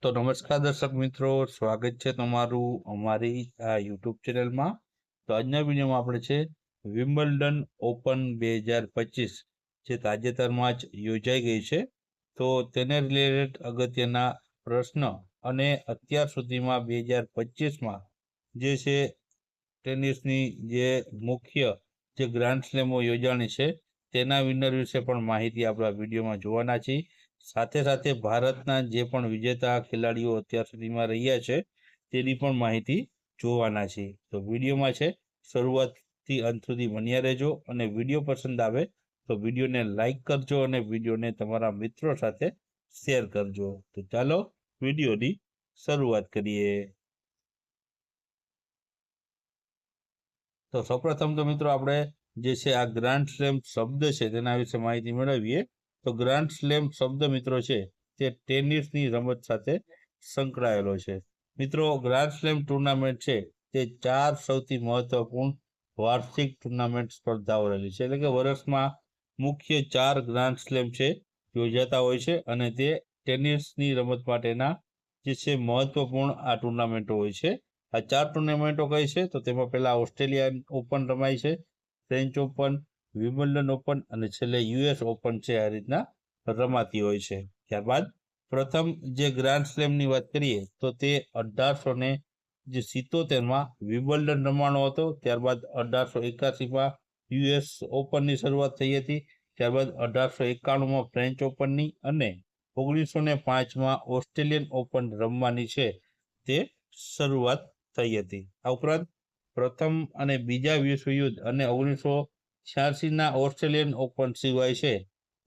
તો નમસ્કાર દર્શક મિત્રો, સ્વાગત છે તમારું અમારી આ યુટ્યુબ ચેનલમાં. તો આજના વિડીયોમાં આપણે છે વિમ્બલ્ડન ઓપન 2025 જે તાજેતરમાં જ યોજાઈ ગઈ છે. તો તેને રિલેટેડ અગત્યના પ્રશ્ન અને અત્યાર સુધીમાં 2025માં જે છે ટેનિસની જે મુખ્ય જે ગ્રાન્ડ સ્લેમો યોજાણી છે તેના વિનર વિશે પણ માહિતી આપણે આ વિડીયોમાં જોવાના છીએ. સાથે સાથે ભારતના જે પણ વિજેતા ખેલાડીઓ અત્યાર સુધીમાં રહ્યા છે તેની પણ માહિતી જોવાના છે. તો વિડીયોમાં છે શરૂઆતથી અંત સુધી બન્યા રહેજો અને વિડીયો પસંદ આવે તો વિડીયોને લાઈક કરજો અને વિડીયોને તમારા મિત્રો સાથે શેર કરજો. તો ચાલો વિડીયોની શરૂઆત કરીએ. તો સૌપ્રથમ તો મિત્રો આપણે જે છે આ ગ્રાન્ડ સ્લેમ શબ્દ છે તેના વિશે માહિતી મેળવીએ. તો ગ્રાન્ડ સ્લેમ શબ્દ મિત્રો છે તે ટેનિસની રમત સાથે સંકળાયેલો છે. મિત્રો ગ્રાન્ડ સ્લેમ ટુર્નામેન્ટ છે તે 4 સૌથી મહત્વપૂર્ણ વાર્ષિક ટુર્નામેન્ટ સ્પર્ધાઓ રહેલી છે. એટલે કે વર્ષમાં મુખ્ય 4 ગ્રાન્ડ સ્લેમ છે યોજાતા હોય છે અને તે ટેનિસની રમત માટેના જે છે મહત્વપૂર્ણ આ ટુર્નામેન્ટો હોય છે. આ 4 ટુર્નામેન્ટો કઈ છે તો તેમાં પહેલા ઓસ્ટ્રેલિયન ઓપન રમાય છે, ફ્રેન્ચ ઓપન, વિમ્બલ્ડન ઓપન અને છેલ્લે યુએસ ઓપન છે આ રીતના રમાતી હોય છે. ત્યારબાદ પ્રથમ જે ગ્રાન્ડ સ્લેમની વાત કરીએ તો તે 1877માં વિમ્બલ્ડન રમાણો હતો. ત્યારબાદ 1881માં યુએસ ઓપનની શરૂઆત થઈ હતી. ત્યારબાદ 1891માં ફ્રેન્ચ ઓપનની અને 1905માં ઓસ્ટ્રેલિયન ઓપન રમવાની છે તે શરૂઆત થઈ હતી. આ ઉપરાંત પ્રથમ અને બીજા વિશ્વયુદ્ધ અને 1986ના ઓસ્ટ્રેલિયન ઓપન સિવાય છે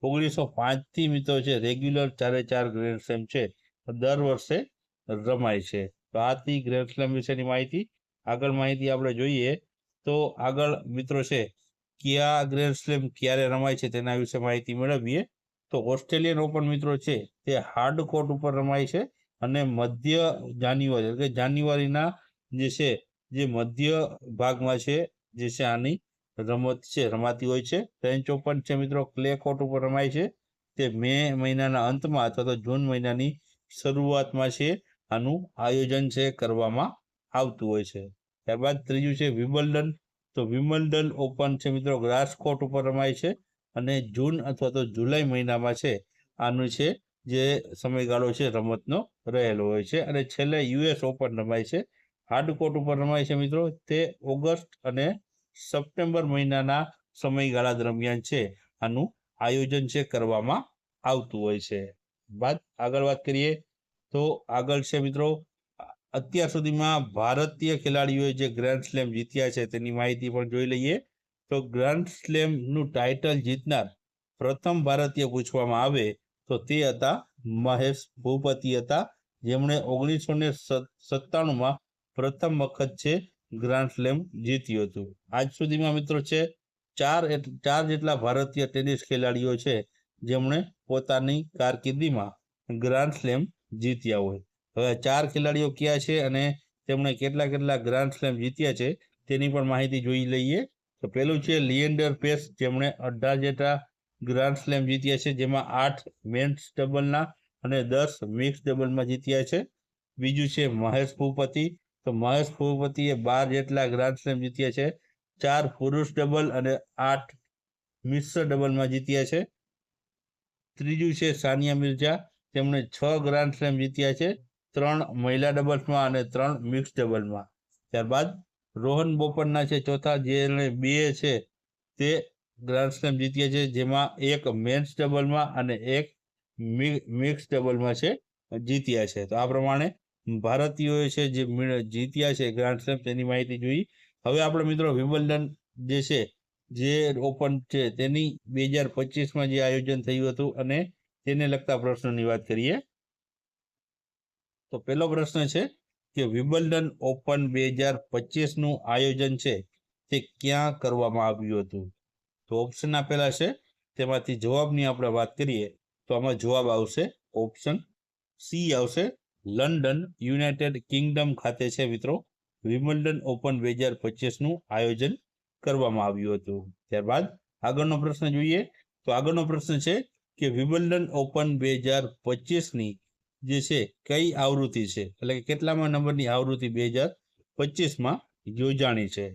1905થી મિત્રો છે રેગ્યુલર 4 ગ્રેન્ડ સ્લેમ છે દર વર્ષે રમાય છે. તો આ હતી ગ્રેન્ડ સ્લેમ વિશેની માહિતી. આગળ માહિતી આપણે જોઈએ તો આગળ મિત્રો છે કયા ગ્રેન્ડ સ્લેમ ક્યારે રમાય છે તેના વિશે માહિતી મેળવીએ. તો ઓસ્ટ્રેલિયન ઓપન મિત્રો છે તે હાર્ડ કોર્ટ ઉપર રમાય છે અને મધ્ય જાન્યુઆરી એટલે કે જાન્યુઆરીના જે છે જે મધ્ય ભાગમાં છે જે છે આની રમત છે રમાતી હોય છે. ફ્રેન્ચ ઓપન છે મિત્રો ક્લે કોર્ટ ઉપર રમાય છે. તે મે મહિનાના અંતમાં અથવા તો જૂન મહિનાની શરૂઆતમાં છે આનું આયોજન છે કરવામાં આવતું હોય છે. ત્યારબાદ ત્રીજું છે વિમ્બલ્ડન. તો વિમ્બલ્ડન ઓપન છે મિત્રો ગ્રાસ કોર્ટ ઉપર રમાય છે અને જૂન અથવા તો જુલાઈ મહિનામાં છે આનું છે જે સમયગાળો છે રમતનો રહેલો હોય છે. અને છેલ્લે યુએસ ઓપન રમાય છે હાર્ડ કોર્ટ ઉપર રમાય છે મિત્રો તે ઓગસ્ટ અને સપ્ટેમ્બર મહિનાના સમયગાળા દરમિયાન છે આનું આયોજન છે કરવામાં આવતું હોય છે. આગળ વાત કરીએ તો આગળ છે મિત્રો અત્યાર સુધીમાં ભારતીય ખેલાડીઓએ જે ગ્રાન્ડ સ્લેમ જીત્યા છે તેની માહિતી પણ જોઈ લઈએ. તો ગ્રાન્ડ સ્લેમનું ટાઇટલ જીતનાર પ્રથમ ભારતીય પૂછવામાં આવે તો તે હતા મહેશ ભૂપતિ હતા, જેમણે 1997માં પ્રથમ વખત છે ગ્રાન્ડ સ્લેમ જીત્યું હતું. આજ સુધીમાં મિત્રો છે ચાર જેટલા ભારતીય ટેનિસ ખેલાડીઓ છે જેમણે પોતાની કારકિર્દીમાં ગ્રાન્ડ સ્લેમ જીત્યા હોય. હવે 4 ખેલાડીઓ ક્યાં છે અને તેમણે કેટલા ગ્રાન્ડ સ્લેમ જીત્યા છે તેની પણ માહિતી જોઈ લઈએ. તો પહેલું છે લિએન્ડર પેસ, જેમણે 18 જેટલા ગ્રાન્ડ સ્લેમ જીત્યા છે, જેમાં 8 મેન્સ ડબલના અને 10 મિક્સ ડબલમાં જીત્યા છે. બીજું છે મહેશ ભૂપતિ. તો મહેશ ભૂપતિએ 12 જેટલા ગ્રાન્ડ સ્લેમ જીત્યા છે, 4 પુરુષ ડબલ અને 8 મિશ્ર ડબલમાં જીત્યા છે. ત્રીજું છે સાનિયા મિર્ઝા, તેમણે 6 ગ્રાન્ડ સ્લેમ જીત્યા છે, 3 મહિલા ડબલ્સમાં અને 3 મિક્સ ડબલમાં. ત્યારબાદ રોહન બોપન્ના છે ચોથા, જેણે 2 છે તે ગ્રાન્ડ સ્લેમ જીત્યા છે, જેમાં 1 મેન્સ ડબલમાં અને 1 મિક્સ ડબલમાં છે જીત્યા છે. તો આ પ્રમાણે ભારતીયોએ છે જે જીત્યા છે ગ્રાન્ડ સ્લેમ તેની માહિતી જોઈ. હવે આપણે મિત્રો વિમ્બલ્ડન જે છે જે ઓપન છે તેની 2025માં જે આયોજન થયું હતું અને તેને લગતા પ્રશ્નોની વાત કરીએ. તો પહેલો પ્રશ્ન છે કે વિમ્બલ્ડન ઓપન 2025નું આયોજન છે તે ક્યાં કરવામાં આવ્યું હતું. તો ઓપ્શન આપેલા છે તેમાંથી જવાબની આપણે વાત કરીએ તો આમાં જવાબ આવશે ઓપ્શન સી આવશે. લંડન યુનાઇટેડ કિંગડમ ખાતે છે મિત્રો વિમ્બલ્ડન ઓપન 2025નું આયોજન કરવામાં આવ્યું હતું. ત્યારબાદ આગળનો પ્રશ્ન જોઈએ તો આગળનો પ્રશ્ન છે કે વિમ્બલ્ડન ઓપન 2025ની જે છે કઈ આવૃત્તિ છે, એટલે કે કેટલામાં નંબરની આવૃત્તિ 2025માં યોજાણી છે?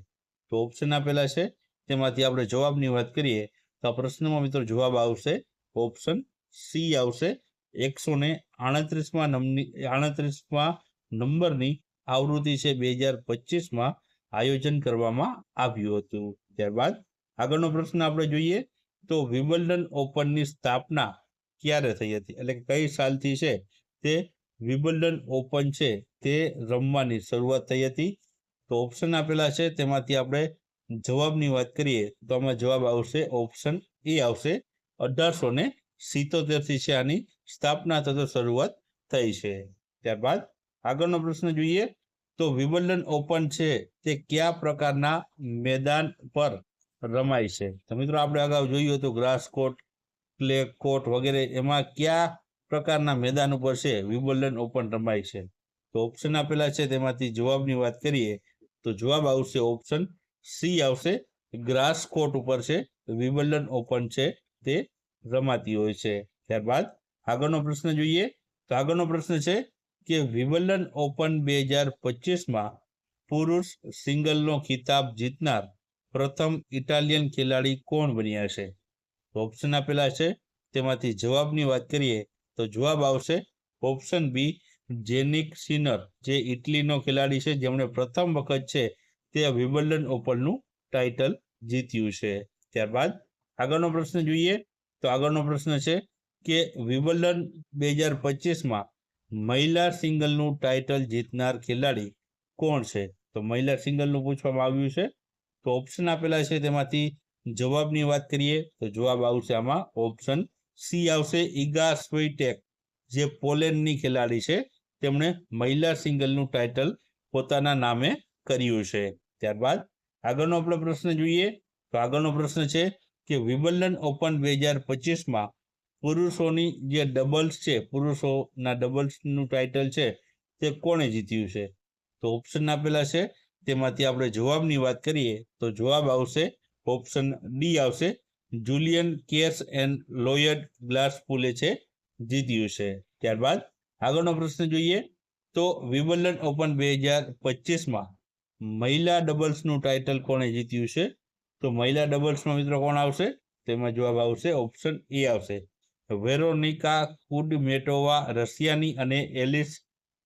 તો ઓપ્શન આપેલા છે, તેમાંથી આપણે જવાબની વાત કરીએ તો આ પ્રશ્નમાં મિત્રો જવાબ આવશે ઓપ્શન સી આવશે. 138માં નંબરની આવૃત્તિ છે 2025માં આયોજન કરવામાં આવ્યું હતું. ત્યારબાદ આગળનો પ્રશ્ન આપણે જોઈએ તો વિમ્બલ્ડન ઓપનની સ્થાપના ક્યારે થઈ હતી, એટલે કઈ સાલથી છે તે વિમ્બલ્ડન ઓપન છે તે રમવાની શરૂઆત થઈ હતી? તો ઓપ્શન આપેલા છે, તેમાંથી આપણે જવાબની વાત કરીએ તો આમાં જવાબ આવશે ઓપ્શન એ આવશે. 1877 થી છે આની સ્થાપના તથા શરૂઆત થઈ છે. ત્યારબાદ આગળનો પ્રશ્ન જોઈએ તો વિમ્બલ્ડન ઓપન છે તે કયા પ્રકારના મેદાન પર રમાય છે? તો મિત્રો આપણે અગાઉ જોયું હતું ગ્રાસ કોર્ટ, ક્લે કોર્ટ વગેરે, એમાં કયા પ્રકારના મેદાન ઉપર છે વિમ્બલ્ડન ઓપન રમાય છે? તો ઓપ્શન આપેલા છે, તેમાંથી જવાબની વાત કરીએ તો જવાબ આવશે ઓપ્શન સી આવશે. ગ્રાસ કોર્ટ ઉપર છે વિમ્બલ્ડન ઓપન છે તે રમાતી હોય છે. ત્યારબાદ આગળનો પ્રશ્ન જોઈએ તો આગળનો પ્રશ્ન છે કે વિમ્બલ્ડન ઓપન 2025માં પુરુષ સિંગલનો ખિતાબ જીતનાર પ્રથમ ઇટાલિયન ખેલાડી કોણ બન્યા છે? તો ઓપ્શન આપેલા છે, તેમાંથી જવાબની વાત કરીએ તો જવાબ આવશે ઓપ્શન બી જેનિક સિનર, જે ઇટલીનો ખેલાડી છે જેમણે પ્રથમ વખત છે તે વિમ્બલ્ડન ઓપનનું ટાઇટલ જીત્યું છે. ત્યારબાદ આગળનો પ્રશ્ન જોઈએ તો આગળનો પ્રશ્ન છે કે વિમ્બલ્ડન 2025માં મહિલા સિંગલનું ટાઇટલ જીતનાર ખેલાડી કોણ છે? તો મહિલા સિંગલનું પૂછવામાં આવ્યું છે. તો ઓપ્શન આપેલા છે, તેમાંથી જવાબની વાત કરીએ તો જવાબ આવશે આમાં ઓપ્શન સી આવશે. ઇગા સ્વિટેક, જે પોલેન્ડની ખેલાડી છે, તેમણે મહિલા સિંગલનું ટાઇટલ પોતાના નામે કર્યું છે. ત્યારબાદ આગળનો આપણો પ્રશ્ન જોઈએ તો આગળનો પ્રશ્ન છે કે વિમ્બલ્ડન ઓપન 2025માં પુરુષોની જે ડબલ્સ છે, પુરુષોના ડબલ્સનું ટાઇટલ છે તે કોણે જીત્યું છે? તો ઓપ્શન આપેલા છે, તેમાંથી આપણે જવાબની વાત કરીએ તો જવાબ આવશે ઓપ્શન ડી આવશે. જુલિયન કેર્સ એન્ડ લોયડ ગ્લાસપુલે છે જીત્યું છે. ત્યારબાદ આગળનો પ્રશ્ન જોઈએ તો વિમ્બલ્ડન ઓપન 2025માં મહિલા ડબલ્સનું ટાઇટલ કોણે જીત્યું છે? તો મહિલા ડબલ્સમાં મિત્રો કોણ આવશે? તેમાં જવાબ આવશે ઓપ્શન એ આવશે. વેરોનિકા કુડમેટોવા રશિયાની અને એલિસ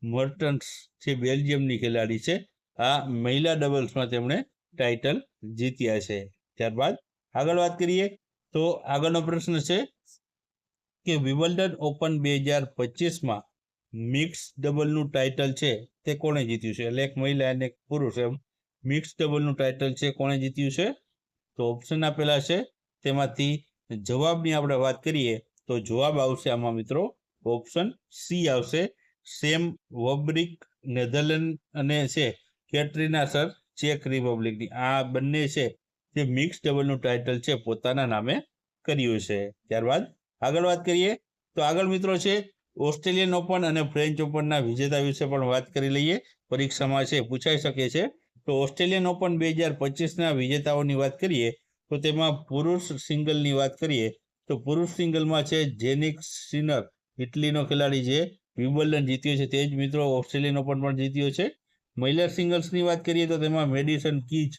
મર્ટન્સ જે બેલ્જિયમની ખેલાડી છે, આ મહિલા ડબલ્સમાં તેમણે ટાઇટલ જીત્યા છે. ત્યારબાદ આગળ વાત કરીએ તો આગળનો પ્રશ્ન છે કે વિમ્બલ્ડન ઓપન 2025માં મિક્સ ડબલનું ટાઇટલ છે તે કોણે જીત્યું છે? એટલે એક મહિલા અને એક પુરુષ, એમ મિક્સ ડબલનું ટાઇટલ છે કોણે જીત્યું છે? તો ઓપ્શન આપેલા છે, તેમાંથી જવાબની આપણે વાત કરીએ તો જવાબ આવશે આમાં મિત્રો ઓપ્શન સી આવશે. સેમ વબ્રિક નેધરલેન્ડ અને છે કેટરીના સર ચેક રિપબ્લિકની, આ બંને છે તે મિક્સ ડબલનું ટાઇટલ છે પોતાના નામે કર્યું છે. ત્યારબાદ આગળ વાત કરીએ તો આગળ મિત્રો છે ઓસ્ટ્રેલિયન ઓપન અને ફ્રેન્ચ ઓપનના વિજેતા વિશે પણ વાત કરી લઈએ. પરીક્ષામાં છે પૂછાઈ શકે છે. તો ઓસ્ટ્રેલિયન ઓપન 2025ના વિજેતાઓની વાત કરીએ તો તેમાં પુરુષ સિંગલની વાત કરીએ તો પુરુષ સિંગલમાં છે જેનિક સિનર, ઇટલીનો ખેલાડી જે વિમ્બલ્ડન જીત્યો છે તે જ મિત્રો ઓસ્ટ્રેલિયન ઓપન પણ જીત્યો છે. મહિલા સિંગલ્સની વાત કરીએ તો તેમાં મેડિસન કીચ,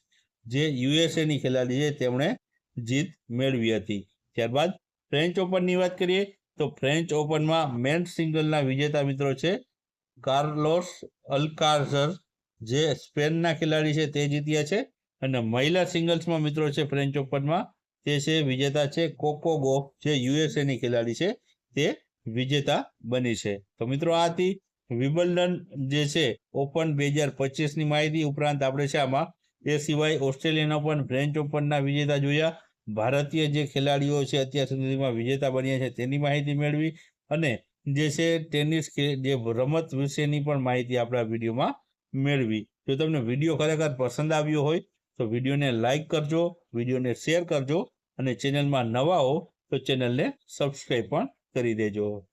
જે યુએસએની ખેલાડી છે, તેમણે જીત મેળવી હતી. ત્યારબાદ ફ્રેન્ચ ઓપનની વાત કરીએ તો ફ્રેન્ચ ઓપનમાં મેન સિંગલના વિજેતા મિત્રો છે કાર્લોસ અલ્કાઝર, જે સ્પેનના ખેલાડી છે તે જીત્યા છે. અને મહિલા સિંગલ્સમાં મિત્રો છે ફ્રેન્ચ ઓપનમાં તે છે વિજેતા છે કોકો ગોફ, જે યુએસએની ખેલાડી છે તે વિજેતા બની છે. તો મિત્રો આ હતી વિમ્બલ્ડન જે છે ઓપન 2025ની માહિતી. ઉપરાંત આપણે છે આમાં એ સિવાય ઓસ્ટ્રેલિયન ઓપન, ફ્રેન્ચ ઓપનના વિજેતા જોયા, ભારતીય જે ખેલાડીઓ છે અત્યાર સુધીમાં વિજેતા બન્યા છે તેની માહિતી મેળવી, અને જે છે ટેનિસ જે રમત વિશેની પણ માહિતી આપણે આ વિડીયોમાં મેળવી. જો તમને વિડીયો ખરેખર પસંદ આવ્યો હોય તો વિડીયોને લાઈક કરજો, વિડીયોને શેર કરજો, અને ચેનલમાં નવા હો તો ચેનલને સબસ્ક્રાઈબ પણ કરી દેજો.